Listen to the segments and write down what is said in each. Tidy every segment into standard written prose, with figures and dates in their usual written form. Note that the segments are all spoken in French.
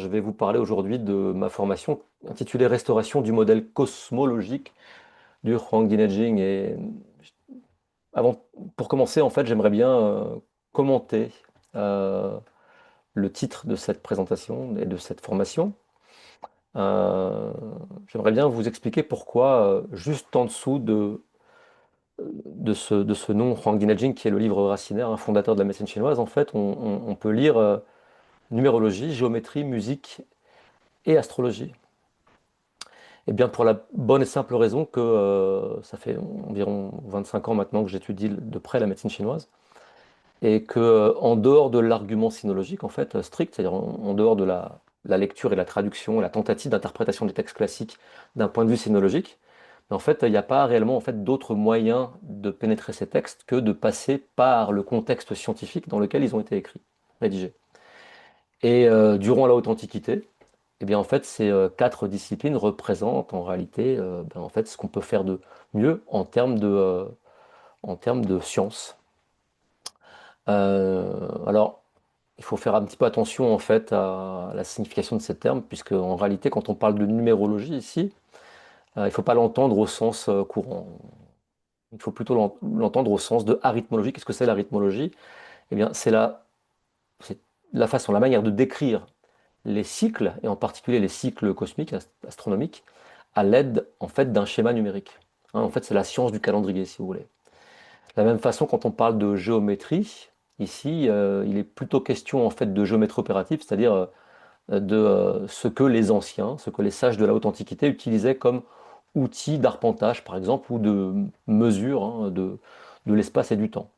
je vais vous parler aujourd'hui de ma formation intitulée Restauration du modèle cosmologique du Huang Nejing. Avant, pour commencer, en fait, j'aimerais bien commenter euh, le titre de cette présentation et de cette formation. Euh, J'aimerais bien vous expliquer pourquoi, juste en dessous de ce nom, Huang Nejing, qui est le livre racinaire, un fondateur de la médecine chinoise, en fait, on peut lire numérologie, géométrie, musique et astrologie. Eh bien, pour la bonne et simple raison que ça fait environ 25 ans maintenant que j'étudie de près la médecine chinoise, et que en dehors de l'argument sinologique, en fait, strict, c'est-à-dire en dehors de la lecture et la traduction, la tentative d'interprétation des textes classiques d'un point de vue sinologique, mais en fait, il n'y a pas réellement en fait, d'autres moyens de pénétrer ces textes que de passer par le contexte scientifique dans lequel ils ont été écrits, rédigés. Et durant la haute antiquité, eh bien, en fait, ces quatre disciplines représentent en réalité en fait, ce qu'on peut faire de mieux en termes de science. Alors, il faut faire un petit peu attention en fait à la signification de ces termes, puisque en réalité, quand on parle de numérologie ici, il ne faut pas l'entendre au sens courant. Il faut plutôt l'entendre au sens de arithmologie. Qu'est-ce que c'est l'arithmologie? Eh bien, c'est la façon, la manière de décrire les cycles, et en particulier les cycles cosmiques, astronomiques, à l'aide en fait d'un schéma numérique. En fait, c'est la science du calendrier, si vous voulez. De la même façon, quand on parle de géométrie, ici, il est plutôt question en fait de géométrie opérative, c'est-à-dire de ce que les anciens, ce que les sages de la haute antiquité utilisaient comme outil d'arpentage, par exemple, ou de mesure de l'espace et du temps.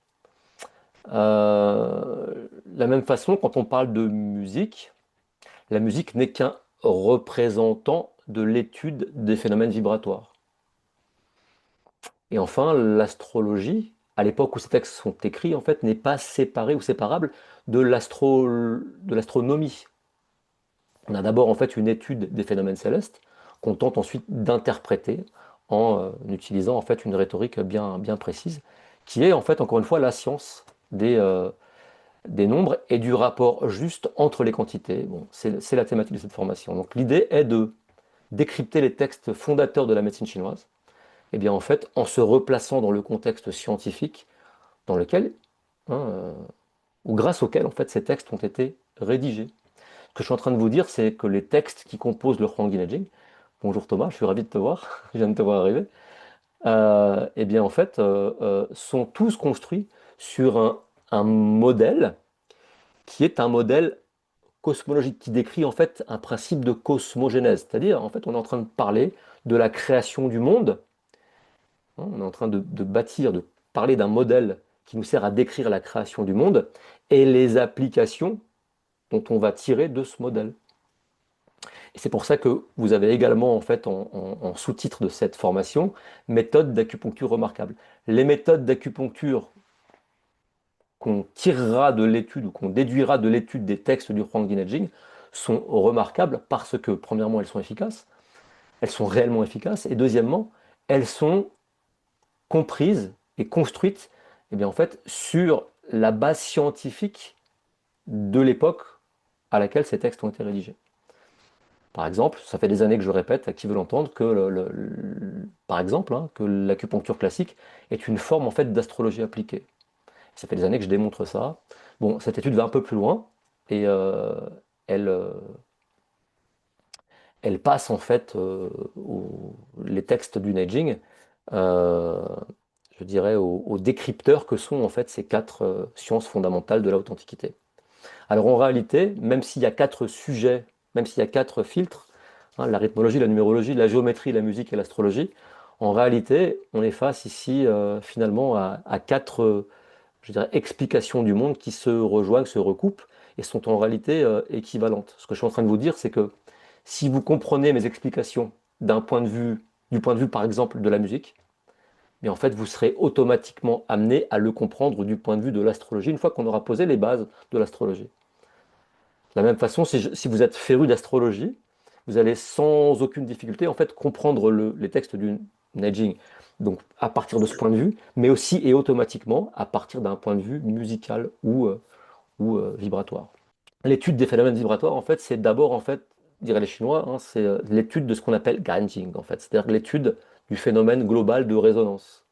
De la même façon, quand on parle de musique, la musique n'est qu'un représentant de l'étude des phénomènes vibratoires. Et enfin, l'astrologie, à l'époque où ces textes sont écrits, en fait, n'est pas séparée ou séparable de l'astronomie. On a d'abord en fait une étude des phénomènes célestes qu'on tente ensuite d'interpréter en utilisant en fait une rhétorique bien précise, qui est en fait encore une fois la science des nombres et du rapport juste entre les quantités. Bon, c'est la thématique de cette formation. Donc l'idée est de décrypter les textes fondateurs de la médecine chinoise, et bien en fait en se replaçant dans le contexte scientifique dans lequel, hein, ou grâce auquel en fait ces textes ont été rédigés. Ce que je suis en train de vous dire, c'est que les textes qui composent le Huang Jinajing, bonjour Thomas, je suis ravi de te voir, je viens de te voir arriver, eh bien en fait sont tous construits sur un modèle qui est un modèle cosmologique qui décrit en fait un principe de cosmogénèse, c'est-à-dire en fait on est en train de parler de la création du monde. On est en train de bâtir, de parler d'un modèle qui nous sert à décrire la création du monde et les applications dont on va tirer de ce modèle. Et c'est pour ça que vous avez également en fait en sous-titre de cette formation méthode d'acupuncture remarquable. Les méthodes d'acupuncture qu'on tirera de l'étude ou qu'on déduira de l'étude des textes du Huang Jinajing sont remarquables parce que premièrement elles sont efficaces, elles sont réellement efficaces et deuxièmement elles sont comprises et construites eh bien, en fait, sur la base scientifique de l'époque à laquelle ces textes ont été rédigés. Par exemple, ça fait des années que je répète à qui veut l'entendre que, par exemple, que l'acupuncture classique est une forme en fait d'astrologie appliquée. Ça fait des années que je démontre ça. Bon, cette étude va un peu plus loin et elle, euh, elle passe en fait les textes du Neijing, euh, je dirais, aux décrypteurs que sont en fait ces quatre sciences fondamentales de la haute antiquité. Alors en réalité, même s'il y a quatre sujets, même s'il y a quatre filtres, la rythmologie, la numérologie, la géométrie, la musique et l'astrologie, en réalité, on est face ici finalement à quatre je dirais, explications du monde qui se rejoignent, se recoupent et sont en réalité équivalentes. Ce que je suis en train de vous dire, c'est que si vous comprenez mes explications d'un point de vue, du point de vue par exemple de la musique, mais en fait vous serez automatiquement amené à le comprendre du point de vue de l'astrologie une fois qu'on aura posé les bases de l'astrologie. De la même façon, si vous êtes féru d'astrologie, vous allez sans aucune difficulté en fait comprendre les textes du Neijing. Donc à partir de ce point de vue, mais aussi et automatiquement à partir d'un point de vue musical ou vibratoire. L'étude des phénomènes vibratoires, en fait, c'est d'abord, en fait, diraient les Chinois, hein, c'est l'étude de ce qu'on appelle Ganjing, en fait, c'est-à-dire l'étude du phénomène global de résonance.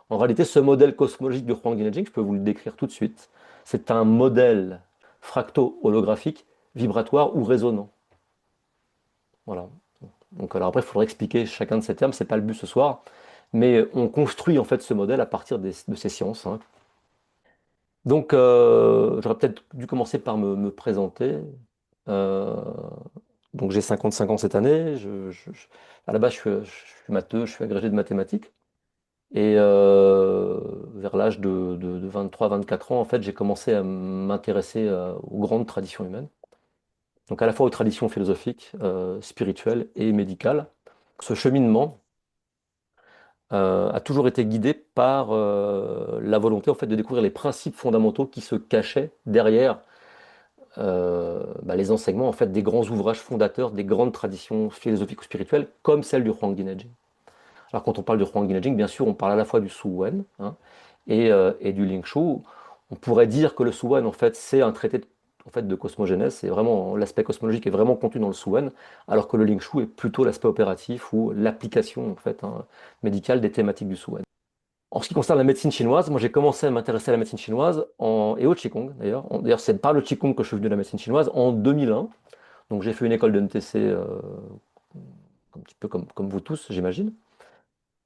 En réalité, ce modèle cosmologique du Huang Jinjing, je peux vous le décrire tout de suite, c'est un modèle fracto-holographique, vibratoire ou résonant. Voilà. Donc, alors après, il faudrait expliquer chacun de ces termes, c'est pas le but ce soir, mais on construit en fait ce modèle à partir de ces sciences, hein. Donc, j'aurais peut-être dû commencer par me présenter. Euh, donc, j'ai 55 ans cette année. À la base, je suis matheux, je suis agrégé de mathématiques. Et vers l'âge de 23-24 ans, en fait, j'ai commencé à m'intéresser aux grandes traditions humaines. Donc, à la fois aux traditions philosophiques, spirituelles et médicales. Ce cheminement a toujours été guidé par la volonté, en fait, de découvrir les principes fondamentaux qui se cachaient derrière les enseignements en fait, des grands ouvrages fondateurs des grandes traditions philosophiques ou spirituelles, comme celle du Huang Jinajing. Alors quand on parle du Huang Jinajing, bien sûr, on parle à la fois du Su Wen, hein, et du Ling Shu. On pourrait dire que le Su Wen, en fait, c'est un traité en fait, de cosmogénèse, c'est vraiment l'aspect cosmologique est vraiment contenu dans le Su Wen, alors que le Ling Shu est plutôt l'aspect opératif ou l'application en fait, hein, médicale des thématiques du Su Wen. En ce qui concerne la médecine chinoise, moi j'ai commencé à m'intéresser à la médecine chinoise et au Qigong d'ailleurs. D'ailleurs, c'est par le Qigong que je suis venu à la médecine chinoise en 2001. Donc j'ai fait une école de MTC, un petit peu comme vous tous, j'imagine.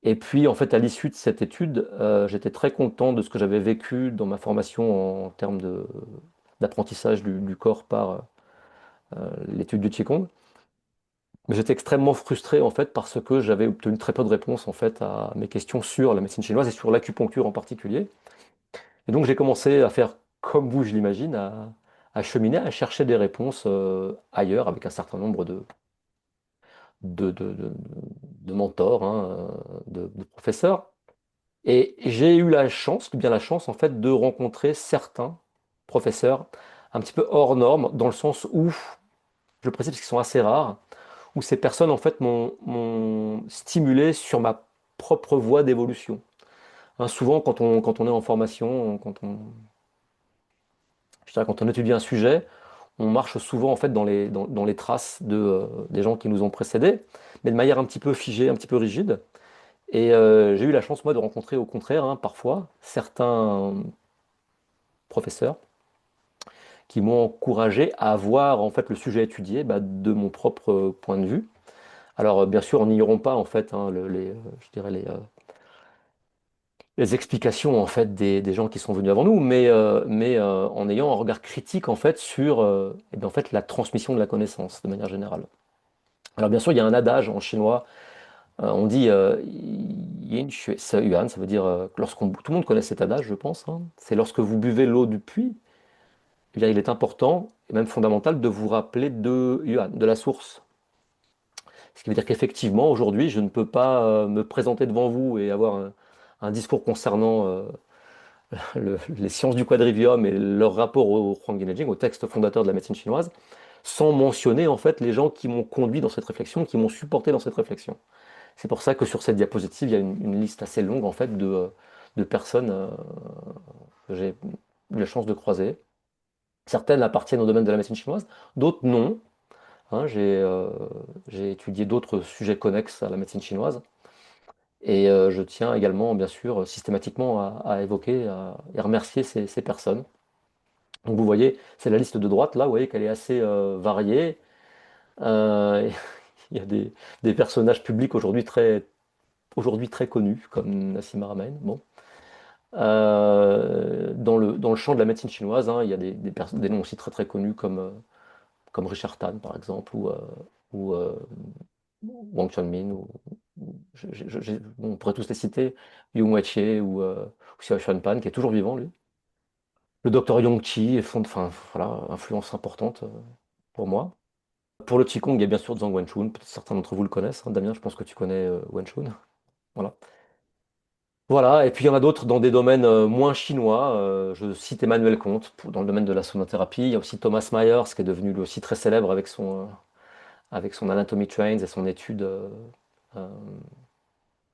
Et puis en fait, à l'issue de cette étude, j'étais très content de ce que j'avais vécu dans ma formation en termes d'apprentissage du corps par l'étude du Qigong. Mais j'étais extrêmement frustré en fait parce que j'avais obtenu très peu de réponses en fait à mes questions sur la médecine chinoise et sur l'acupuncture en particulier. Et donc j'ai commencé à faire comme vous, je l'imagine, à cheminer, à chercher des réponses ailleurs avec un certain nombre de, de- de- de mentors, hein, de professeurs. Et j'ai eu la chance, bien la chance en fait, de rencontrer certains professeurs un petit peu hors normes, dans le sens où, je précise parce qu'ils sont assez rares, où ces personnes en fait m'ont stimulé sur ma propre voie d'évolution. Hein, souvent quand on est en formation, je dirais, quand on étudie un sujet, on marche souvent en fait dans les traces des gens qui nous ont précédés, mais de manière un petit peu figée, un petit peu rigide. Et j'ai eu la chance, moi, de rencontrer au contraire, hein, parfois, certains professeurs qui m'ont encouragé à voir en fait le sujet étudié de mon propre point de vue. Alors, bien sûr, en n'ignorant pas en fait hein, je dirais les explications en fait des gens qui sont venus avant nous, mais en ayant un regard critique en fait sur en fait, la transmission de la connaissance de manière générale. Alors bien sûr, il y a un adage en chinois, on dit yin xue se yuan, ça veut dire tout le monde connaît cet adage, je pense, hein. C'est lorsque vous buvez l'eau du puits, eh bien, il est important et même fondamental de vous rappeler de yuan, de la source. Ce qui veut dire qu'effectivement, aujourd'hui, je ne peux pas me présenter devant vous et avoir un discours concernant les sciences du quadrivium et leur rapport au Huang Jinajing, au texte fondateur de la médecine chinoise, sans mentionner en fait les gens qui m'ont conduit dans cette réflexion, qui m'ont supporté dans cette réflexion. C'est pour ça que sur cette diapositive, il y a une liste assez longue en fait de personnes que j'ai eu la chance de croiser. Certaines appartiennent au domaine de la médecine chinoise, d'autres non. Hein, j'ai étudié d'autres sujets connexes à la médecine chinoise. Et je tiens également, bien sûr, systématiquement à évoquer et à remercier ces personnes. Donc vous voyez, c'est la liste de droite, là, vous voyez qu'elle est assez variée. Euh, il y a des personnages publics aujourd'hui très connus, comme Nassim Haramein. Bon. Dans le champ de la médecine chinoise, hein, il y a des noms aussi très très connus comme Richard Tan, par exemple, ou Wang Chunmin, bon, on pourrait tous les citer, Yung Wechi ou Xiao Xuanpan, qui est toujours vivant, lui. Le docteur Yong Chi, enfin, voilà, influence importante pour moi. Pour le Qigong, il y a bien sûr Zhang Wenchun, peut-être certains d'entre vous le connaissent, hein. Damien, je pense que tu connais Wenchun. Voilà. Voilà, et puis il y en a d'autres dans des domaines moins chinois. Je cite Emmanuel Comte dans le domaine de la sonothérapie. Il y a aussi Thomas Myers, qui est devenu lui aussi très célèbre avec son Anatomy Trains et son étude euh,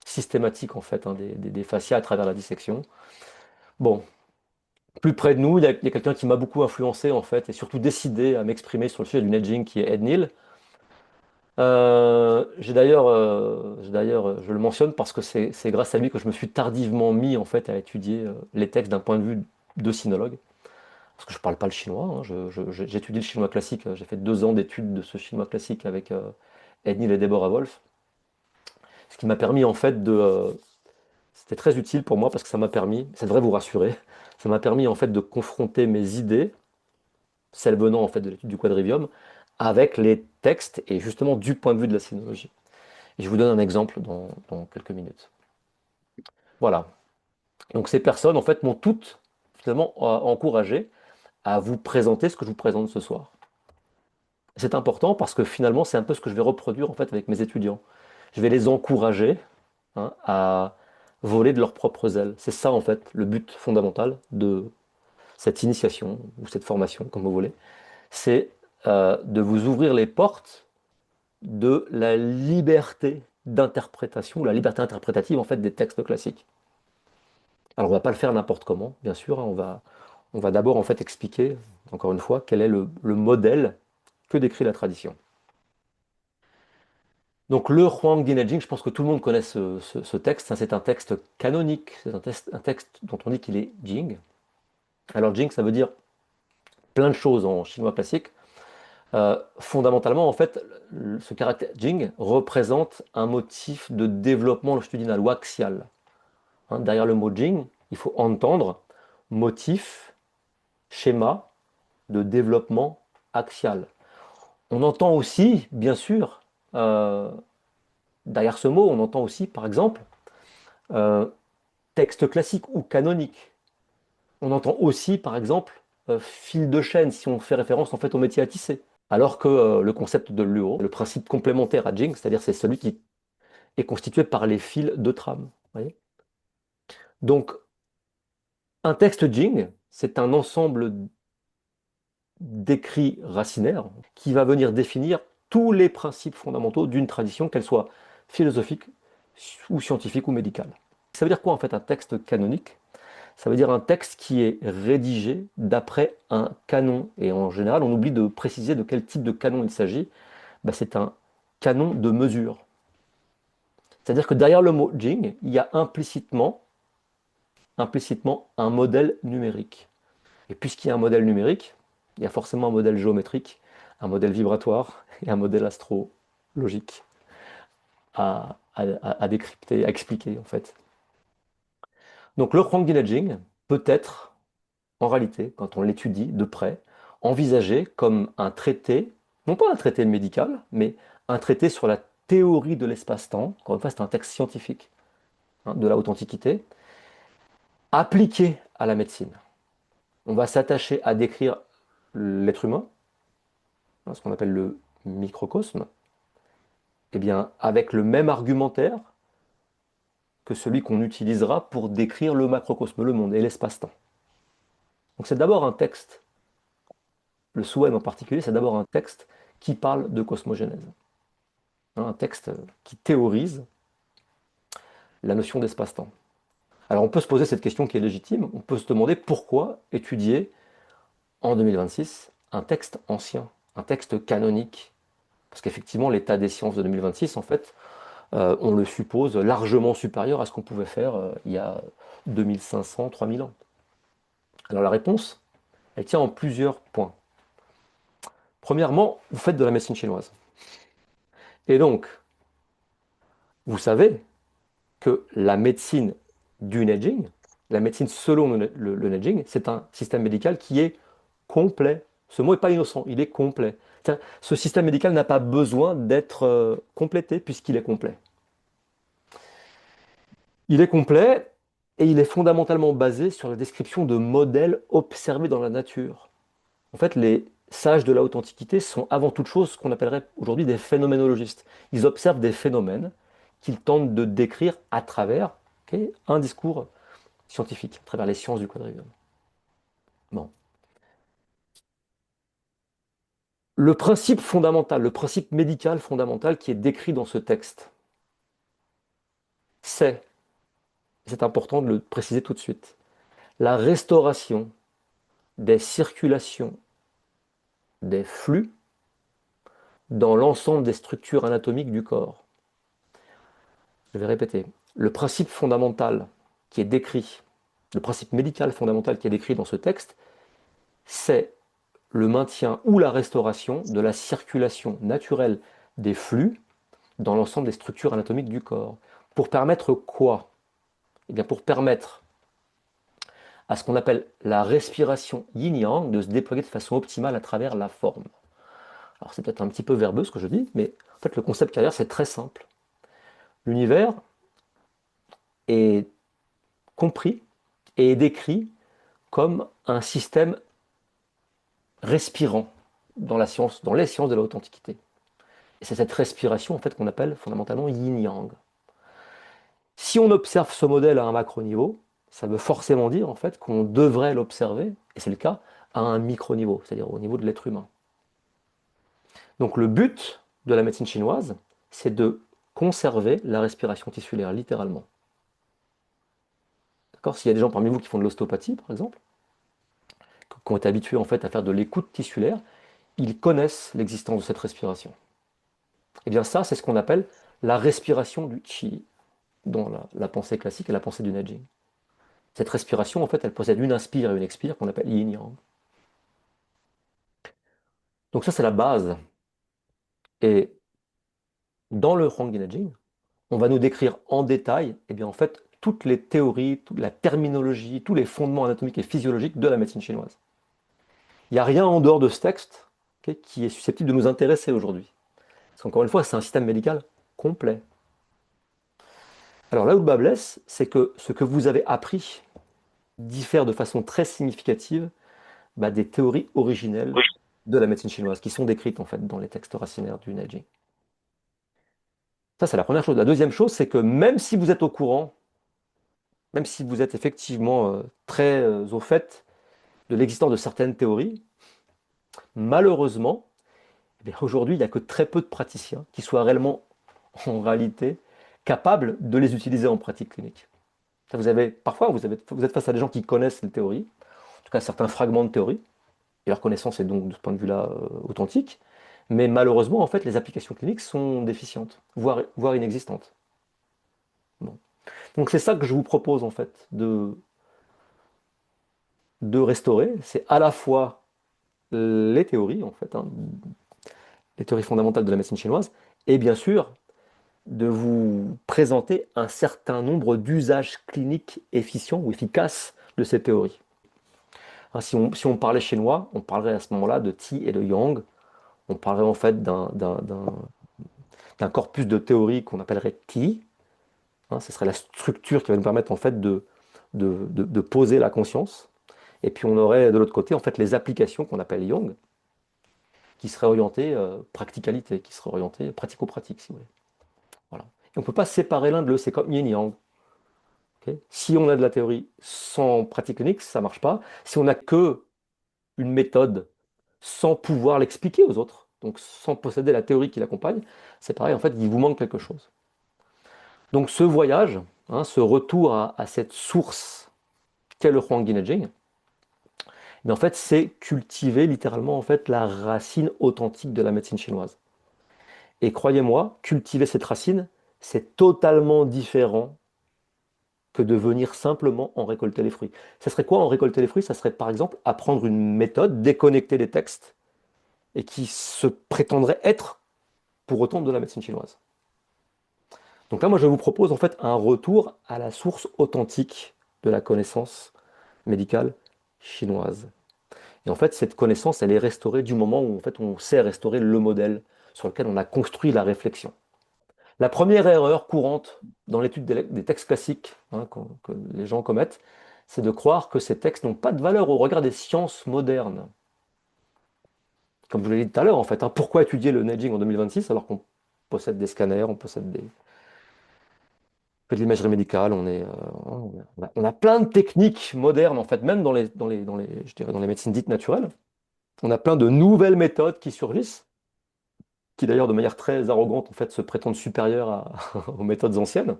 systématique en fait hein, des fascias à travers la dissection. Bon, Plus près de nous, il y a quelqu'un qui m'a beaucoup influencé en fait, et surtout décidé à m'exprimer sur le sujet du nudging, qui est Ed Neal. Je le mentionne parce que c'est grâce à lui que je me suis tardivement mis en fait à étudier les textes d'un point de vue de sinologue. Parce que je ne parle pas le chinois, hein, j'étudie le chinois classique. J'ai fait 2 ans d'études de ce chinois classique avec Ed Neal et Deborah Wolf. Ce qui m'a permis en fait c'était très utile pour moi parce que ça m'a permis, ça devrait vous rassurer, ça m'a permis en fait de confronter mes idées, celles venant en fait de l'étude du quadrivium, avec les textes et justement du point de vue de la sinologie. Et je vous donne un exemple dans quelques minutes. Voilà. Donc ces personnes en fait m'ont toutes finalement encouragé à vous présenter ce que je vous présente ce soir. C'est important parce que finalement c'est un peu ce que je vais reproduire en fait avec mes étudiants. Je vais les encourager, hein, à voler de leurs propres ailes. C'est ça en fait le but fondamental de cette initiation ou cette formation, comme vous voulez. C'est de vous ouvrir les portes de la liberté d'interprétation, la liberté interprétative en fait des textes classiques. Alors on ne va pas le faire n'importe comment, bien sûr, hein, on va d'abord en fait expliquer, encore une fois, quel est le modèle que décrit la tradition. Donc le Huang Dinejing, je pense que tout le monde connaît ce texte, hein, c'est un texte canonique, c'est un texte dont on dit qu'il est Jing. Alors Jing, ça veut dire plein de choses en chinois classique. Fondamentalement, en fait, ce caractère Jing représente un motif de développement longitudinal ou axial. Hein, derrière le mot Jing, il faut entendre motif, schéma de développement axial. On entend aussi, bien sûr, euh, derrière ce mot, on entend aussi, par exemple, euh, texte classique ou canonique. On entend aussi, par exemple, fil de chaîne, si on fait référence en fait au métier à tisser. Alors que le concept de Luo, le principe complémentaire à Jing, c'est-à-dire c'est celui qui est constitué par les fils de trame. Voyez. Donc, un texte Jing, c'est un ensemble d'écrits racinaires qui va venir définir tous les principes fondamentaux d'une tradition, qu'elle soit philosophique ou scientifique ou médicale. Ça veut dire quoi en fait un texte canonique? Ça veut dire un texte qui est rédigé d'après un canon. Et en général, on oublie de préciser de quel type de canon il s'agit. Ben, c'est un canon de mesure. C'est-à-dire que derrière le mot Jing, il y a implicitement un modèle numérique. Et puisqu'il y a un modèle numérique, il y a forcément un modèle géométrique, un modèle vibratoire et un modèle astrologique à décrypter, à expliquer en fait. Donc le Huangdi Jing peut être, en réalité, quand on l'étudie de près, envisagé comme un traité, non pas un traité médical, mais un traité sur la théorie de l'espace-temps. Encore une fois, c'est un texte scientifique, hein, de la haute antiquité, appliqué à la médecine. On va s'attacher à décrire l'être humain, hein, ce qu'on appelle le microcosme, eh bien, avec le même argumentaire que celui qu'on utilisera pour décrire le macrocosme, le monde et l'espace-temps. Donc c'est d'abord un texte, le Souhait en particulier, c'est d'abord un texte qui parle de cosmogénèse, hein, un texte qui théorise la notion d'espace-temps. Alors on peut se poser cette question qui est légitime, on peut se demander pourquoi étudier en 2026 un texte ancien, un texte canonique. Parce qu'effectivement, l'état des sciences de 2026, en fait, on le suppose largement supérieur à ce qu'on pouvait faire il y a 2500, 3000 ans. Alors la réponse, elle tient en plusieurs points. Premièrement, vous faites de la médecine chinoise. Et donc, vous savez que la médecine du Neijing, la médecine selon le Neijing, c'est un système médical qui est complet. Ce mot n'est pas innocent, il est complet. Ce système médical n'a pas besoin d'être complété puisqu'il est complet. Il est complet et il est fondamentalement basé sur la description de modèles observés dans la nature. En fait, les sages de la haute antiquité sont avant toute chose ce qu'on appellerait aujourd'hui des phénoménologistes. Ils observent des phénomènes qu'ils tentent de décrire à travers, ok, un discours scientifique, à travers les sciences du quadrivium. Bon. Le principe fondamental, le principe médical fondamental qui est décrit dans ce texte, c'est important de le préciser tout de suite, la restauration des circulations, des flux dans l'ensemble des structures anatomiques du corps. Je vais répéter. Le principe fondamental qui est décrit, le principe médical fondamental qui est décrit dans ce texte, c'est le maintien ou la restauration de la circulation naturelle des flux dans l'ensemble des structures anatomiques du corps. Pour permettre quoi? Eh bien, pour permettre à ce qu'on appelle la respiration yin-yang de se déployer de façon optimale à travers la forme. Alors c'est peut-être un petit peu verbeux ce que je dis, mais en fait le concept derrière c'est très simple. L'univers est compris et est décrit comme un système respirant dans la science, dans les sciences de la haute antiquité. Et c'est cette respiration en fait qu'on appelle fondamentalement yin-yang. Si on observe ce modèle à un macro niveau, ça veut forcément dire en fait qu'on devrait l'observer, et c'est le cas, à un micro niveau, c'est-à-dire au niveau de l'être humain. Donc le but de la médecine chinoise, c'est de conserver la respiration tissulaire, littéralement. D'accord? S'il y a des gens parmi vous qui font de l'ostéopathie, par exemple, qui ont été habitués en fait à faire de l'écoute tissulaire, ils connaissent l'existence de cette respiration. Et bien ça, c'est ce qu'on appelle la respiration du qi dans la pensée classique et la pensée du Neijing. Cette respiration, en fait, elle possède une inspire et une expire qu'on appelle yin-yang. Donc ça, c'est la base. Et dans le Huang Neijing, on va nous décrire en détail, eh bien, en fait, toutes les théories, toute la terminologie, tous les fondements anatomiques et physiologiques de la médecine chinoise. Il n'y a rien en dehors de ce texte, ok, qui est susceptible de nous intéresser aujourd'hui. Parce qu'encore une fois, c'est un système médical complet. Alors là où le bas blesse, c'est que ce que vous avez appris diffère de façon très significative des théories originelles de la médecine chinoise, qui sont décrites en fait dans les textes racinaires du Neijing. Ça, c'est la première chose. La deuxième chose, c'est que même si vous êtes au courant, même si vous êtes effectivement très au fait de l'existence de certaines théories, malheureusement, eh bien, aujourd'hui, il n'y a que très peu de praticiens qui soient réellement, en réalité, capables de les utiliser en pratique clinique. Parfois, vous êtes face à des gens qui connaissent les théories, en tout cas certains fragments de théorie, et leur connaissance est donc de ce point de vue-là authentique, mais malheureusement, en fait, les applications cliniques sont déficientes, voire inexistantes. Bon. Donc c'est ça que je vous propose en fait de restaurer, c'est à la fois les théories en fait, hein, les théories fondamentales de la médecine chinoise, et bien sûr de vous présenter un certain nombre d'usages cliniques efficients ou efficaces de ces théories. Hein, si on parlait chinois, on parlerait à ce moment-là de Qi et de Yang, on parlerait en fait d'un corpus de théories qu'on appellerait Qi, hein, ce serait la structure qui va nous permettre en fait de poser la conscience. Et puis on aurait de l'autre côté en fait les applications qu'on appelle Yang, qui seraient orientées practicalité, qui seraient orientées pratico-pratique, si vous voulez. Voilà. Et on ne peut pas séparer l'un de l'autre, c'est comme yin yang. Ok. Si on a de la théorie sans pratique clinique, ça ne marche pas. Si on n'a que une méthode sans pouvoir l'expliquer aux autres, donc sans posséder la théorie qui l'accompagne, c'est pareil, en fait, il vous manque quelque chose. Donc ce voyage, hein, ce retour à cette source qu'est le Huang Neijing, mais en fait, c'est cultiver littéralement en fait la racine authentique de la médecine chinoise. Et croyez-moi, cultiver cette racine, c'est totalement différent que de venir simplement en récolter les fruits. Ça serait quoi en récolter les fruits? Ça serait par exemple apprendre une méthode, déconnecter des textes, et qui se prétendrait être pour autant de la médecine chinoise. Donc là, moi, je vous propose en fait un retour à la source authentique de la connaissance médicale chinoise. Et en fait, cette connaissance, elle est restaurée du moment où en fait, on sait restaurer le modèle sur lequel on a construit la réflexion. La première erreur courante dans l'étude des textes classiques, hein, que les gens commettent, c'est de croire que ces textes n'ont pas de valeur au regard des sciences modernes. Comme je vous l'ai dit tout à l'heure, en fait, hein, pourquoi étudier le Neijing en 2026 alors qu'on possède des scanners, on possède de l'imagerie médicale, on a plein de techniques modernes, en fait, même je dirais dans les médecines dites naturelles. On a plein de nouvelles méthodes qui surgissent, qui d'ailleurs de manière très arrogante, en fait, se prétendent supérieures aux méthodes anciennes.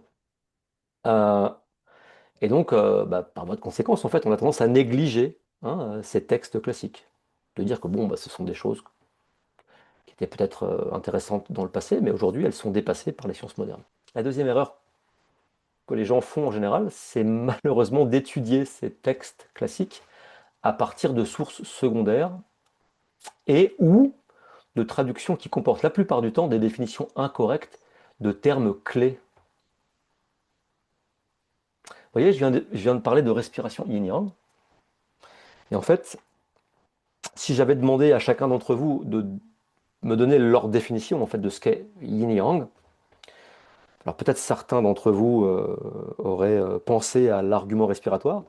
Euh, Et donc, par voie de conséquence, en fait, on a tendance à négliger, ces textes classiques. De dire que bon, bah, ce sont des choses qui étaient peut-être intéressantes dans le passé, mais aujourd'hui elles sont dépassées par les sciences modernes. La deuxième erreur que les gens font en général, c'est malheureusement d'étudier ces textes classiques à partir de sources secondaires et ou de traductions qui comportent la plupart du temps des définitions incorrectes de termes clés. Vous voyez, je viens de parler de respiration yin-yang, et en fait, si j'avais demandé à chacun d'entre vous de me donner leur définition en fait de ce qu'est yin-yang, alors peut-être certains d'entre vous auraient pensé à l'argument respiratoire,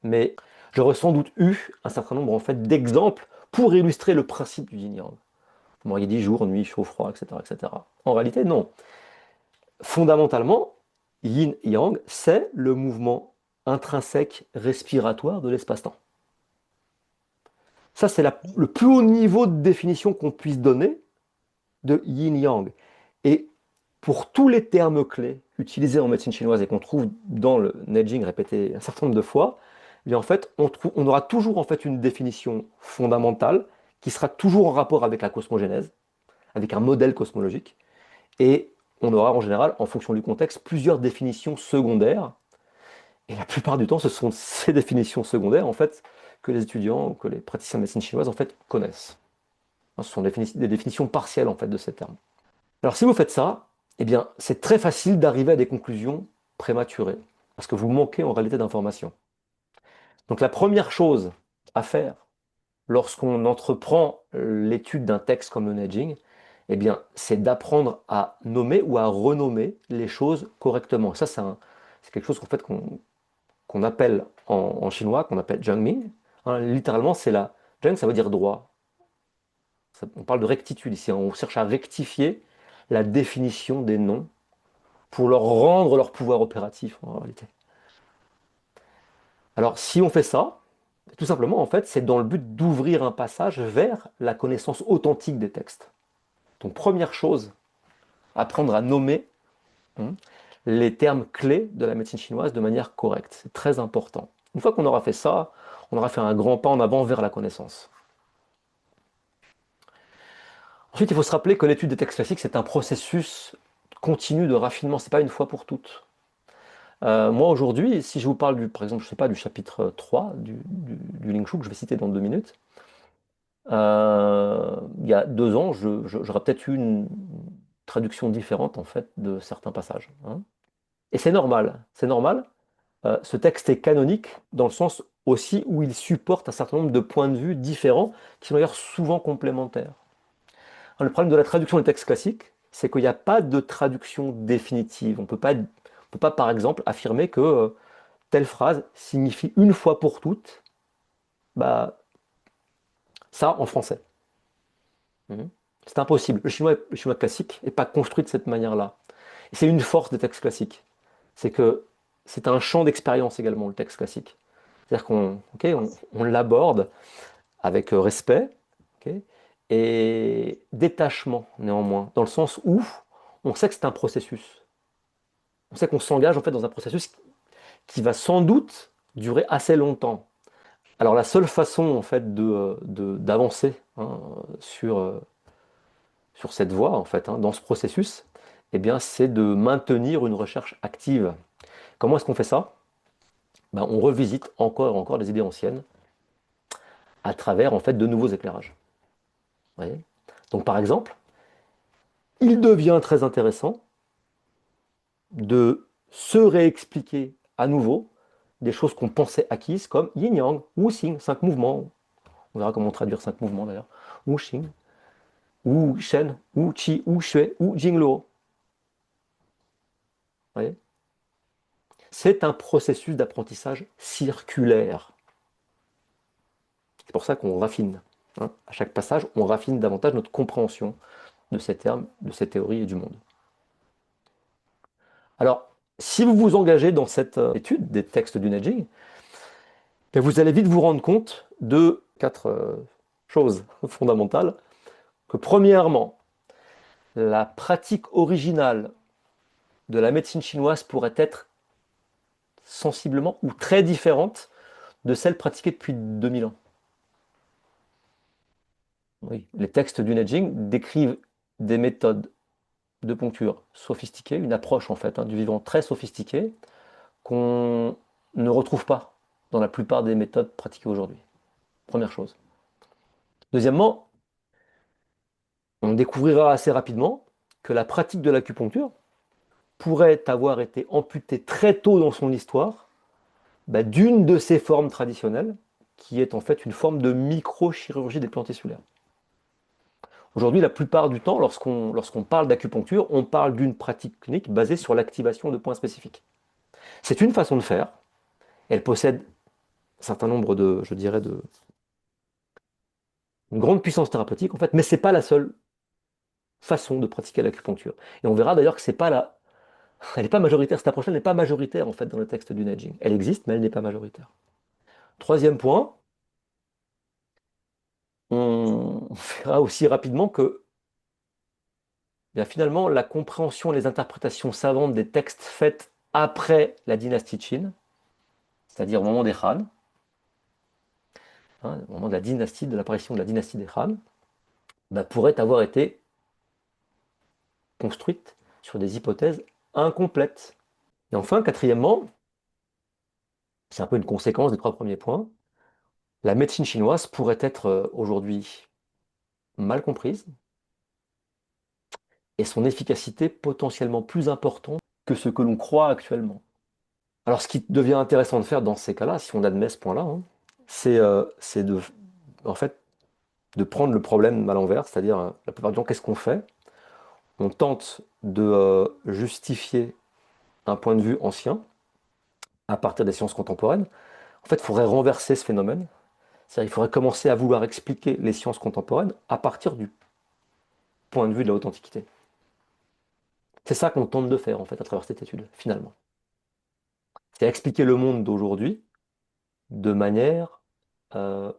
mais j'aurais sans doute eu un certain nombre en fait d'exemples pour illustrer le principe du yin-yang. Vous m'auriez dit jour, nuit, chaud, froid, etc., etc. En réalité, non. Fondamentalement, yin-yang, c'est le mouvement intrinsèque respiratoire de l'espace-temps. Ça, c'est le plus haut niveau de définition qu'on puisse donner de yin-yang. Et pour tous les termes clés utilisés en médecine chinoise et qu'on trouve dans le Neijing répété un certain nombre de fois, eh bien en fait, on aura toujours en fait une définition fondamentale qui sera toujours en rapport avec la cosmogénèse, avec un modèle cosmologique, et on aura en général, en fonction du contexte, plusieurs définitions secondaires. Et la plupart du temps, ce sont ces définitions secondaires en fait que les étudiants ou que les praticiens de médecine chinoise en fait connaissent. Ce sont des définitions partielles en fait de ces termes. Alors si vous faites ça, eh bien c'est très facile d'arriver à des conclusions prématurées parce que vous manquez en réalité d'informations. Donc la première chose à faire lorsqu'on entreprend l'étude d'un texte comme le Neijing, eh bien c'est d'apprendre à nommer ou à renommer les choses correctement. Ça c'est quelque chose en fait, qu'on appelle en chinois, qu'on appelle Zhengming. Littéralement, c'est la Zheng, ça veut dire droit. On parle de rectitude ici. On cherche à rectifier la définition des noms pour leur rendre leur pouvoir opératif en réalité. Alors, si on fait ça, tout simplement, en fait, c'est dans le but d'ouvrir un passage vers la connaissance authentique des textes. Donc, première chose, apprendre à nommer hein, les termes clés de la médecine chinoise de manière correcte. C'est très important. Une fois qu'on aura fait ça, on aura fait un grand pas en avant vers la connaissance. Ensuite, il faut se rappeler que l'étude des textes classiques, c'est un processus continu de raffinement, c'est pas une fois pour toutes. Moi, aujourd'hui, si je vous parle, par exemple, je sais pas, du chapitre 3 du Ling Shu, que je vais citer dans 2 minutes, il y a 2 ans, j'aurais peut-être eu une traduction différente, en fait, de certains passages. Et c'est normal, c'est normal. Ce texte est canonique dans le sens aussi où il supporte un certain nombre de points de vue différents qui sont d'ailleurs souvent complémentaires. Le problème de la traduction des textes classiques, c'est qu'il n'y a pas de traduction définitive. On peut pas, par exemple, affirmer que telle phrase signifie une fois pour toutes bah, ça en français. Mhm. C'est impossible. Le chinois classique n'est pas construit de cette manière-là. Et c'est une force des textes classiques. C'est que c'est un champ d'expérience également, le texte classique. C'est-à-dire on l'aborde avec respect, ok, et détachement néanmoins, dans le sens où on sait que c'est un processus. On sait qu'on s'engage en fait dans un processus qui va sans doute durer assez longtemps. Alors la seule façon en fait d'avancer sur cette voie en fait, dans ce processus, eh bien, c'est de maintenir une recherche active. Comment est-ce qu'on fait ça? Ben, on revisite encore et encore les idées anciennes à travers en fait de nouveaux éclairages. Vous voyez. Donc par exemple, il devient très intéressant de se réexpliquer à nouveau des choses qu'on pensait acquises comme yin-yang, wu-xing, 5 mouvements. On verra comment traduire 5 mouvements d'ailleurs. Wu-xing, wu-shen, wu-qi, wu-shui, wu-jingluo. C'est un processus d'apprentissage circulaire. C'est pour ça qu'on raffine. À chaque passage, on raffine davantage notre compréhension de ces termes, de ces théories et du monde. Alors, si vous vous engagez dans cette étude des textes du Neijing, vous allez vite vous rendre compte de 4 choses fondamentales. Que premièrement, la pratique originale de la médecine chinoise pourrait être sensiblement ou très différente de celle pratiquée depuis 2000 ans. Oui. Les textes du Neijing décrivent des méthodes de poncture sophistiquées, une approche en fait du vivant très sophistiquée qu'on ne retrouve pas dans la plupart des méthodes pratiquées aujourd'hui. Première chose. Deuxièmement, on découvrira assez rapidement que la pratique de l'acupuncture pourrait avoir été amputée très tôt dans son histoire d'une de ses formes traditionnelles, qui est en fait une forme de microchirurgie des plantes tissulaires. Aujourd'hui, la plupart du temps, lorsqu'on parle d'acupuncture, on parle d'une pratique clinique basée sur l'activation de points spécifiques. C'est une façon de faire, elle possède un certain nombre de, je dirais, une grande puissance thérapeutique en fait, mais c'est pas la seule façon de pratiquer l'acupuncture. Et on verra d'ailleurs que c'est pas la, elle n'est pas majoritaire, cette approche-là n'est pas majoritaire en fait dans le texte du Neijing. Elle existe, mais elle n'est pas majoritaire. Troisième point, on verra aussi rapidement que bien, finalement, la compréhension et les interprétations savantes des textes faits après la dynastie Qin, c'est-à-dire au moment des Han, au moment de la dynastie, de l'apparition de la dynastie des Han, pourraient avoir été construites sur des hypothèses incomplètes. Et enfin, quatrièmement, c'est un peu une conséquence des trois premiers points, la médecine chinoise pourrait être aujourd'hui mal comprise et son efficacité potentiellement plus importante que ce que l'on croit actuellement. Alors, ce qui devient intéressant de faire dans ces cas-là, si on admet ce point-là, c'est de, en fait, de prendre le problème à l'envers, c'est-à-dire, la plupart du temps, qu'est-ce qu'on fait? On tente de justifier un point de vue ancien à partir des sciences contemporaines. En fait, il faudrait renverser ce phénomène. C'est-à-dire, il faudrait commencer à vouloir expliquer les sciences contemporaines à partir du point de vue de la haute antiquité. C'est ça qu'on tente de faire, en fait, à travers cette étude, finalement. C'est expliquer le monde d'aujourd'hui de manière euh,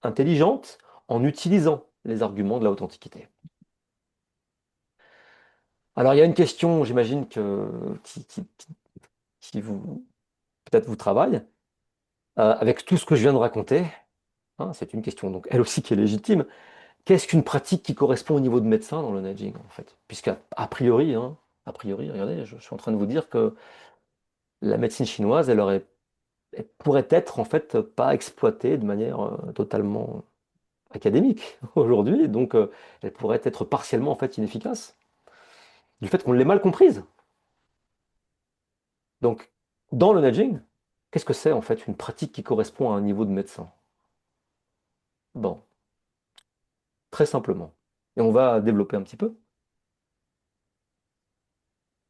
intelligente en utilisant les arguments de la haute antiquité. Alors, il y a une question, j'imagine, qui vous, peut-être vous travaille, avec tout ce que je viens de raconter. Hein, c'est une question, donc, elle aussi, qui est légitime. Qu'est-ce qu'une pratique qui correspond au niveau de médecin dans le Neijing, en fait? Puisqu'à a priori, a priori, regardez, je suis en train de vous dire que la médecine chinoise, elle pourrait être, en fait, pas exploitée de manière totalement académique aujourd'hui, donc elle pourrait être partiellement, en fait, inefficace, du fait qu'on l'ait mal comprise. Donc, dans le nudging, qu'est-ce que c'est en fait une pratique qui correspond à un niveau de médecin? Bon, très simplement. Et on va développer un petit peu.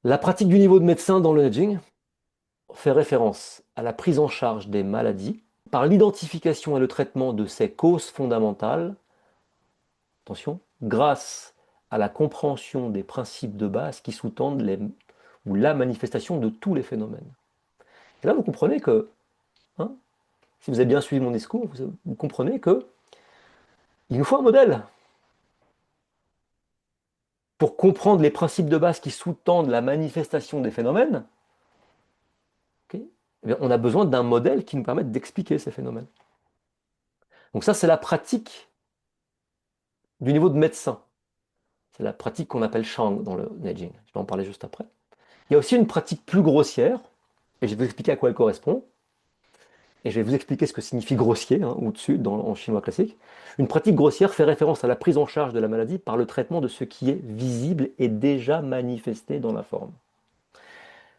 La pratique du niveau de médecin dans le nudging fait référence à la prise en charge des maladies par l'identification et le traitement de ces causes fondamentales, attention, grâce à la compréhension des principes de base qui sous-tendent ou la manifestation de tous les phénomènes. Et là, vous comprenez que, hein, si vous avez bien suivi mon discours, vous comprenez que il nous faut un modèle pour comprendre les principes de base qui sous-tendent la manifestation des phénomènes. Ok, eh bien, on a besoin d'un modèle qui nous permette d'expliquer ces phénomènes. Donc ça, c'est la pratique du niveau de médecin. C'est la pratique qu'on appelle Shang dans le Neijing. Je vais en parler juste après. Il y a aussi une pratique plus grossière, et je vais vous expliquer à quoi elle correspond. Et je vais vous expliquer ce que signifie grossier, au-dessus, en chinois classique. Une pratique grossière fait référence à la prise en charge de la maladie par le traitement de ce qui est visible et déjà manifesté dans la forme.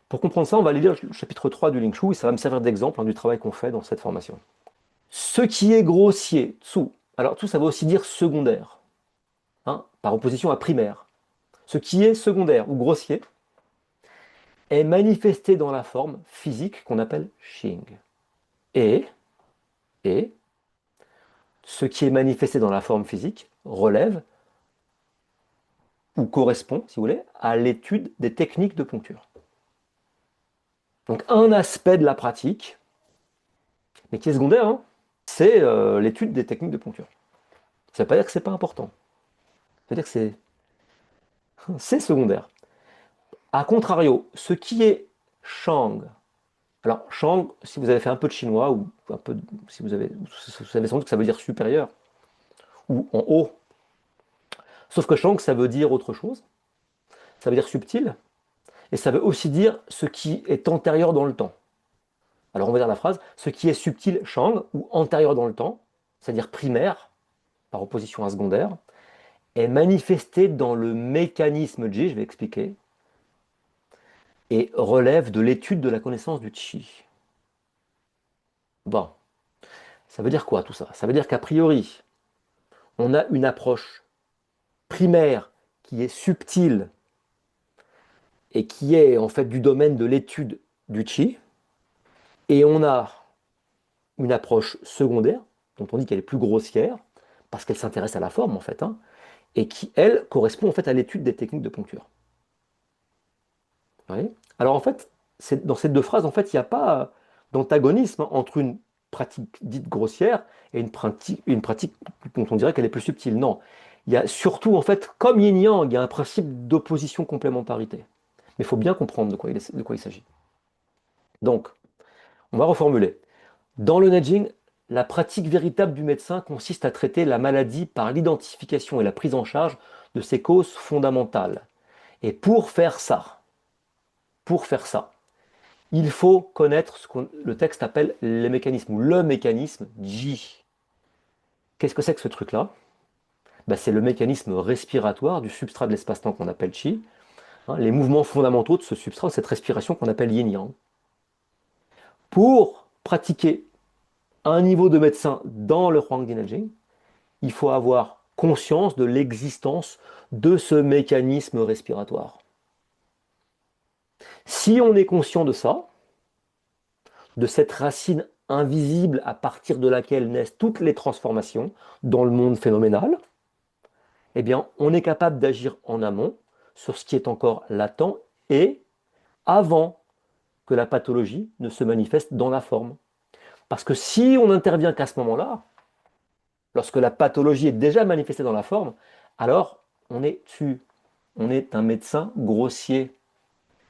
Pour comprendre ça, on va aller lire le chapitre 3 du Ling Shu, et ça va me servir d'exemple du travail qu'on fait dans cette formation. Ce qui est grossier, tsu. Alors, tsu, ça veut aussi dire secondaire, par opposition à primaire. Ce qui est secondaire ou grossier est manifesté dans la forme physique qu'on appelle Xing. Et, et ce qui est manifesté dans la forme physique relève ou correspond, si vous voulez, à l'étude des techniques de poncture. Donc un aspect de la pratique, mais qui est secondaire, c'est l'étude des techniques de poncture. Ça ne veut pas dire que c'est pas important. Ça veut dire que c'est secondaire. A contrario, ce qui est Shang, alors Shang, si vous avez fait un peu de chinois, ou un peu, si vous savez sans doute que ça veut dire supérieur, ou en haut. Sauf que Shang, ça veut dire autre chose. Ça veut dire subtil. Et ça veut aussi dire ce qui est antérieur dans le temps. Alors on va dire la phrase, ce qui est subtil Shang, ou antérieur dans le temps, c'est-à-dire primaire, par opposition à secondaire, est manifesté dans le mécanisme Ji, je vais expliquer, et relève de l'étude de la connaissance du Qi. Bon, ça veut dire quoi tout ça? Ça veut dire qu'a priori, on a une approche primaire qui est subtile et qui est en fait du domaine de l'étude du Qi, et on a une approche secondaire, dont on dit qu'elle est plus grossière, parce qu'elle s'intéresse à la forme en fait, hein, et qui, elle, correspond en fait à l'étude des techniques de poncture. Vous voyez. Alors en fait, dans ces deux phrases, en fait, il n'y a pas d'antagonisme entre une pratique dite grossière et une pratique dont on dirait qu'elle est plus subtile. Non, il y a surtout, en fait, comme yin-yang, il y a un principe d'opposition-complémentarité. Mais il faut bien comprendre de quoi il s'agit. Donc, on va reformuler. Dans le Neijing, la pratique véritable du médecin consiste à traiter la maladie par l'identification et la prise en charge de ses causes fondamentales. Et pour faire ça, il faut connaître ce que le texte appelle les mécanismes, ou le mécanisme Ji. Qu'est-ce que c'est que ce truc-là? Ben, c'est le mécanisme respiratoire du substrat de l'espace-temps qu'on appelle Qi, hein, les mouvements fondamentaux de ce substrat, de cette respiration qu'on appelle yin-yang. Pour pratiquer un niveau de médecin dans le Huangdi Neijing, il faut avoir conscience de l'existence de ce mécanisme respiratoire. Si on est conscient de ça, de cette racine invisible à partir de laquelle naissent toutes les transformations dans le monde phénoménal, eh bien, on est capable d'agir en amont sur ce qui est encore latent et avant que la pathologie ne se manifeste dans la forme. Parce que si on n'intervient qu'à ce moment-là, lorsque la pathologie est déjà manifestée dans la forme, alors on est dessus. On est un médecin grossier.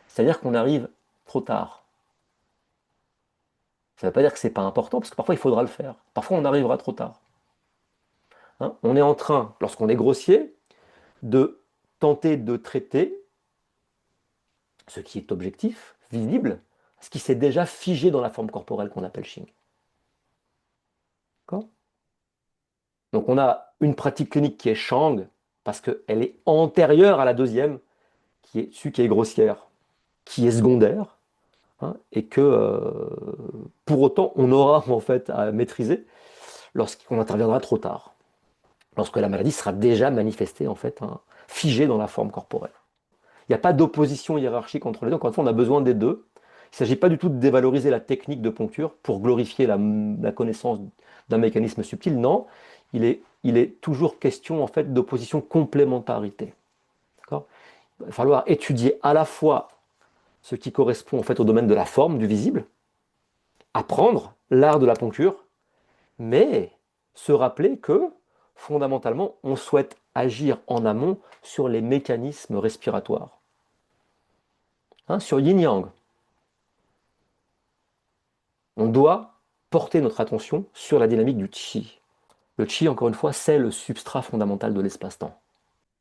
C'est-à-dire qu'on arrive trop tard. Ça ne veut pas dire que ce n'est pas important, parce que parfois il faudra le faire. Parfois on arrivera trop tard. Hein, on est en train, lorsqu'on est grossier, de tenter de traiter ce qui est objectif, visible, ce qui s'est déjà figé dans la forme corporelle qu'on appelle Xing. D'accord. Donc on a une pratique clinique qui est Shang, parce qu'elle est antérieure à la deuxième, qui est celui qui est grossière, qui est secondaire, hein, et que pour autant on aura en fait à maîtriser lorsqu'on interviendra trop tard, lorsque la maladie sera déjà manifestée en fait, hein, figée dans la forme corporelle. Il n'y a pas d'opposition hiérarchique entre les deux. Encore une fois, on a besoin des deux. Il ne s'agit pas du tout de dévaloriser la technique de poncture pour glorifier la connaissance d'un mécanisme subtil. Non, il est toujours question en fait d'opposition complémentarité. D'accord. Il va falloir étudier à la fois ce qui correspond en fait au domaine de la forme, du visible, apprendre l'art de la poncture, mais se rappeler que fondamentalement, on souhaite agir en amont sur les mécanismes respiratoires. Hein, sur yin-yang, on doit porter notre attention sur la dynamique du Qi. Le Qi, encore une fois, c'est le substrat fondamental de l'espace-temps.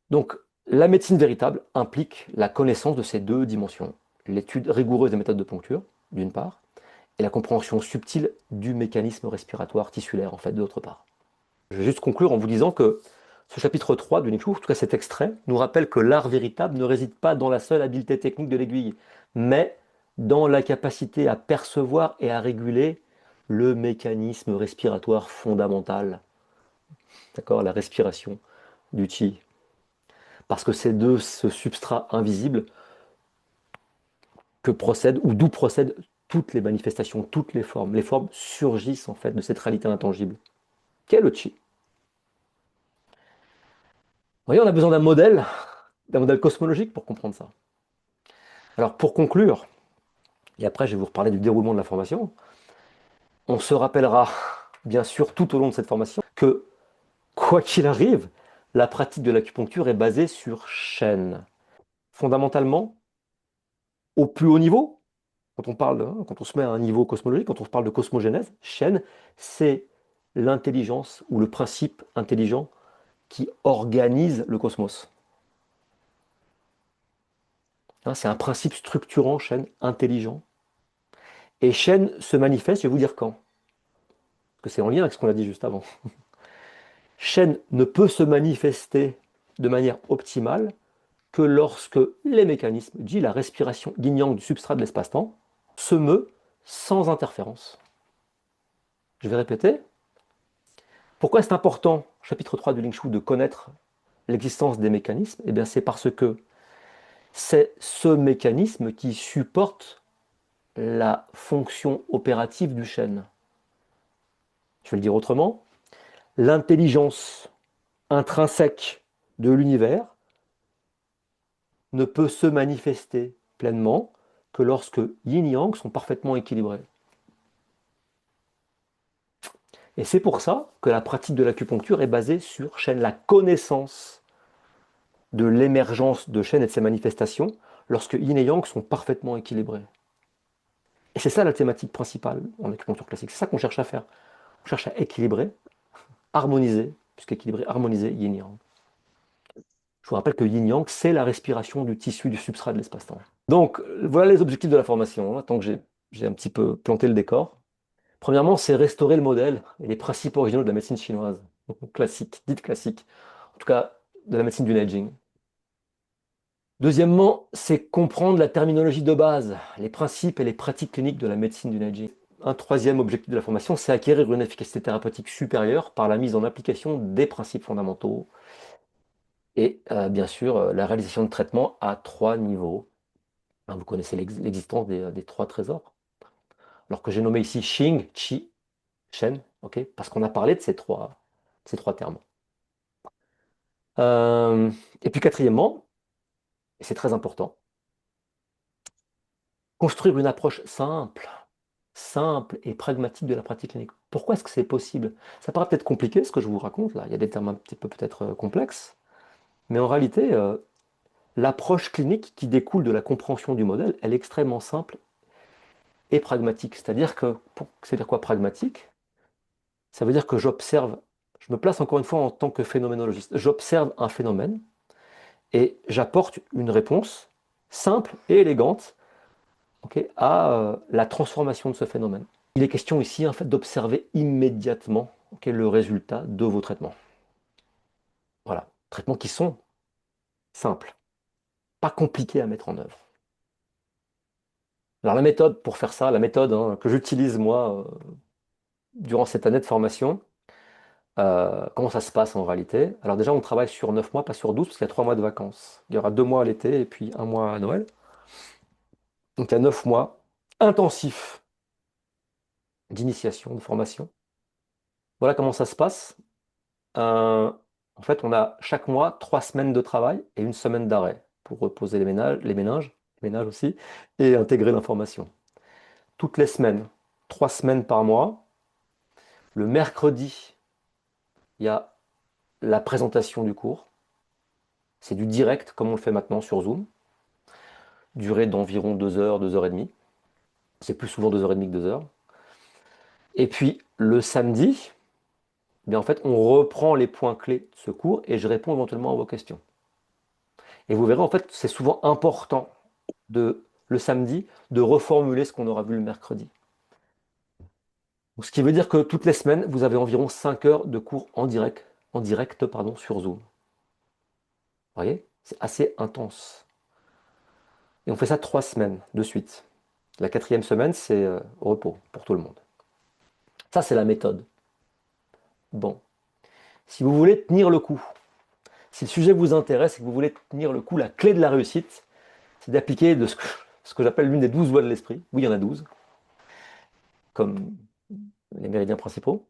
Donc, la médecine véritable implique la connaissance de ces deux dimensions. L'étude rigoureuse des méthodes de poncture, d'une part, et la compréhension subtile du mécanisme respiratoire tissulaire, en fait, d'autre part. Je vais juste conclure en vous disant que ce chapitre 3 de Ningxu, en tout cas cet extrait, nous rappelle que l'art véritable ne réside pas dans la seule habileté technique de l'aiguille, mais dans la capacité à percevoir et à réguler le mécanisme respiratoire fondamental, d'accord, la respiration du qi. Parce que c'est de ce substrat invisible que procèdent ou d'où procèdent toutes les manifestations, toutes les formes. Les formes surgissent en fait de cette réalité intangible. Qu'est le qi? Vous voyez, on a besoin d'un modèle cosmologique pour comprendre ça. Alors pour conclure, et après je vais vous reparler du déroulement de la formation, on se rappellera bien sûr tout au long de cette formation que quoi qu'il arrive, la pratique de l'acupuncture est basée sur Shen. Fondamentalement, au plus haut niveau, quand on parle, hein, quand on se met à un niveau cosmologique, quand on parle de cosmogénèse, Shen, c'est l'intelligence ou le principe intelligent qui organise le cosmos. Hein, c'est un principe structurant, chaîne, intelligent. Et chaîne se manifeste, je vais vous dire quand. Parce que c'est en lien avec ce qu'on a dit juste avant. Chaîne ne peut se manifester de manière optimale que lorsque les mécanismes, dit la respiration yin-yang du substrat de l'espace-temps, se meut sans interférence. Je vais répéter. Pourquoi c'est important, chapitre 3 du Ling Shu, de connaître l'existence des mécanismes? Eh bien, c'est parce que c'est ce mécanisme qui supporte la fonction opérative du chêne. Je vais le dire autrement. L'intelligence intrinsèque de l'univers ne peut se manifester pleinement que lorsque yin et yang sont parfaitement équilibrés. Et c'est pour ça que la pratique de l'acupuncture est basée sur chêne, la connaissance de l'émergence de chêne et de ses manifestations lorsque yin et yang sont parfaitement équilibrés. Et c'est ça la thématique principale en acupuncture classique. C'est ça qu'on cherche à faire. On cherche à équilibrer, harmoniser, puisqu'équilibrer, harmoniser yin et yang. Je vous rappelle que yin yang, c'est la respiration du tissu du substrat de l'espace-temps. Donc, voilà les objectifs de la formation, hein, tant que j'ai un petit peu planté le décor. Premièrement, c'est restaurer le modèle et les principes originaux de la médecine chinoise, classique, dite classique, en tout cas de la médecine du Neijing. Deuxièmement, c'est comprendre la terminologie de base, les principes et les pratiques cliniques de la médecine du Neijing. Un troisième objectif de la formation, c'est acquérir une efficacité thérapeutique supérieure par la mise en application des principes fondamentaux et bien sûr la réalisation de traitements à trois niveaux. Hein, vous connaissez l'existence des trois trésors. Alors que j'ai nommé ici Xing, Qi, Shen, ok, parce qu'on a parlé de ces trois termes. Euh, et puis quatrièmement, et c'est très important, construire une approche simple et pragmatique de la pratique clinique. Pourquoi est-ce que c'est possible? Ça paraît peut-être compliqué ce que je vous raconte là, il y a des termes un petit peu peut-être complexes, mais en réalité, l'approche clinique qui découle de la compréhension du modèle, elle est extrêmement simple et pragmatique. C'est-à-dire quoi pragmatique? Ça veut dire que j'observe, je me place encore une fois en tant que phénoménologiste, j'observe un phénomène et j'apporte une réponse simple et élégante, ok, à la transformation de ce phénomène. Il est question ici en fait, d'observer immédiatement, ok, le résultat de vos traitements. Voilà, traitements qui sont simples, pas compliqués à mettre en œuvre. Alors la méthode pour faire ça, la méthode hein, que j'utilise moi durant cette année de formation, comment ça se passe en réalité? Alors déjà on travaille sur 9 mois, pas sur 12, parce qu'il y a 3 mois de vacances. Il y aura 2 mois à l'été et puis un mois à Noël. Donc il y a 9 mois intensifs d'initiation, de formation. Voilà comment ça se passe. En fait, on a chaque mois 3 semaines de travail et une semaine d'arrêt pour reposer les ménages aussi, et intégrer l'information. Toutes les semaines, 3 semaines par mois. Le mercredi, il y a la présentation du cours. C'est du direct, comme on le fait maintenant sur Zoom. Durée d'environ 2 heures, 2 heures et demie. C'est plus souvent 2 heures et demie que 2 heures. Et puis le samedi, eh bien, en fait, on reprend les points clés de ce cours et je réponds éventuellement à vos questions. Et vous verrez, en fait, c'est souvent important le samedi de reformuler ce qu'on aura vu le mercredi. Donc, ce qui veut dire que toutes les semaines, vous avez environ 5 heures de cours en direct, sur Zoom. Vous voyez? C'est assez intense. Et on fait ça 3 semaines de suite. La quatrième semaine, c'est repos pour tout le monde. Ça, c'est la méthode. Bon. Si vous voulez tenir le coup, si le sujet vous intéresse et que vous voulez tenir le coup, la clé de la réussite, c'est d'appliquer ce que j'appelle l'une des 12 lois de l'esprit. Oui, il y en a 12, comme les méridiens principaux.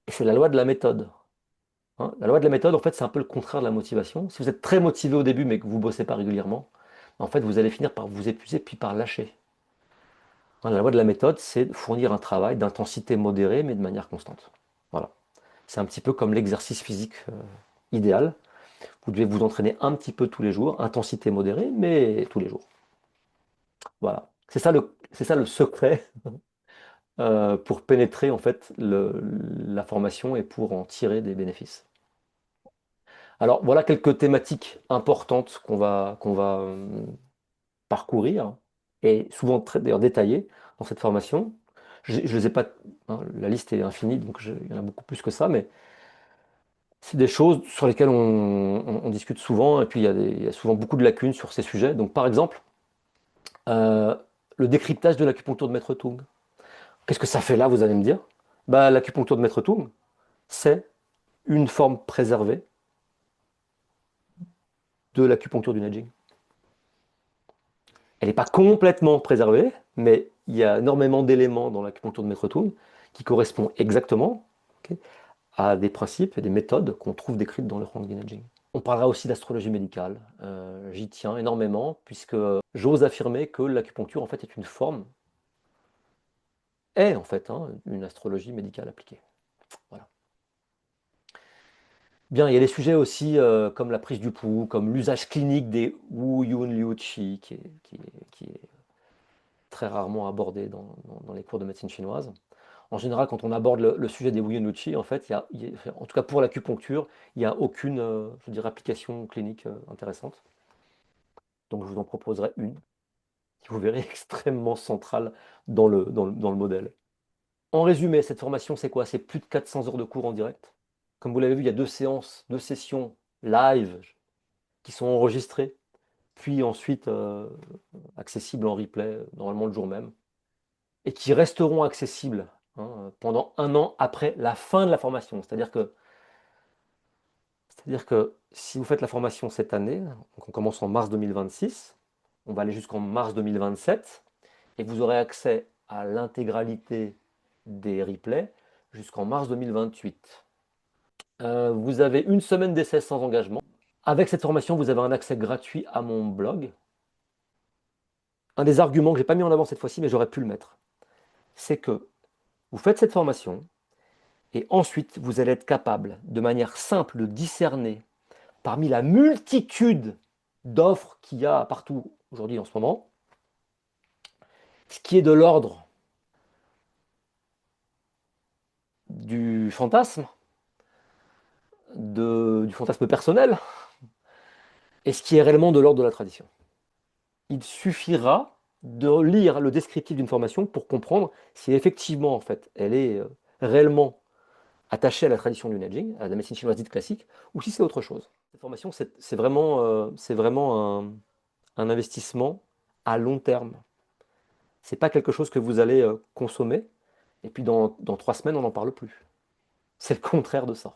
Et c'est la loi de la méthode. Hein. La loi de la méthode, en fait, c'est un peu le contraire de la motivation. Si vous êtes très motivé au début, mais que vous ne bossez pas régulièrement, en fait, vous allez finir par vous épuiser, puis par lâcher. Hein, la loi de la méthode, c'est de fournir un travail d'intensité modérée, mais de manière constante. Voilà. C'est un petit peu comme l'exercice physique idéal. Vous devez vous entraîner un petit peu tous les jours, intensité modérée, mais tous les jours. Voilà. C'est ça le secret pour pénétrer en fait la formation et pour en tirer des bénéfices. Alors voilà quelques thématiques importantes qu'on va parcourir, et souvent très d'ailleurs détaillées dans cette formation. Je ne les ai pas, hein, la liste est infinie, donc il y en a beaucoup plus que ça, mais c'est des choses sur lesquelles on discute souvent, et puis il y a souvent beaucoup de lacunes sur ces sujets. Donc par exemple, euh, le décryptage de l'acupuncture de Maître Tung. Qu'est-ce que ça fait là, vous allez me dire? Bah, l'acupuncture de Maître Tung, c'est une forme préservée de l'acupuncture du Neijing. Elle n'est pas complètement préservée, mais il y a énormément d'éléments dans l'acupuncture de Maître Tung qui correspondent exactement, ok, à des principes et des méthodes qu'on trouve décrites dans le Huang Di Neijing. On parlera aussi d'astrologie médicale. J'y tiens énormément, puisque j'ose affirmer que l'acupuncture en fait est une forme, est en fait, hein, une astrologie médicale appliquée. Voilà. Bien, il y a des sujets aussi comme la prise du pouls, comme l'usage clinique des Wu Yun Liu Qi, qui est très rarement abordé dans les cours de médecine chinoise. En général, quand on aborde le sujet des Wu Yun Liu Qi, en fait, en tout cas pour l'acupuncture, il n'y a aucune, je dirais, application clinique intéressante. Donc je vous en proposerai une qui, vous verrez, est extrêmement centrale dans le modèle. En résumé, cette formation, c'est quoi? C'est plus de 400 heures de cours en direct. Comme vous l'avez vu, il y a deux séances, deux sessions live qui sont enregistrées, puis ensuite accessibles en replay, normalement le jour même, et qui resteront accessibles, hein, pendant un an après la fin de la formation. C'est-à-dire que si vous faites la formation cette année, donc on commence en mars 2026, on va aller jusqu'en mars 2027, et vous aurez accès à l'intégralité des replays jusqu'en mars 2028. Vous avez une semaine d'essai sans engagement. Avec cette formation, vous avez un accès gratuit à mon blog. Un des arguments que je n'ai pas mis en avant cette fois-ci, mais j'aurais pu le mettre, c'est que vous faites cette formation et ensuite vous allez être capable, de manière simple, de discerner parmi la multitude d'offres qu'il y a partout aujourd'hui en ce moment, ce qui est de l'ordre du fantasme, du fantasme personnel, et ce qui est réellement de l'ordre de la tradition. Il suffira de lire le descriptif d'une formation pour comprendre si effectivement en fait elle est réellement attachée à la tradition du Neijing, à la médecine chinoise dite classique, ou si c'est autre chose. Cette formation, c'est vraiment un investissement à long terme. C'est pas quelque chose que vous allez consommer, et puis dans 3 semaines, on n'en parle plus. C'est le contraire de ça.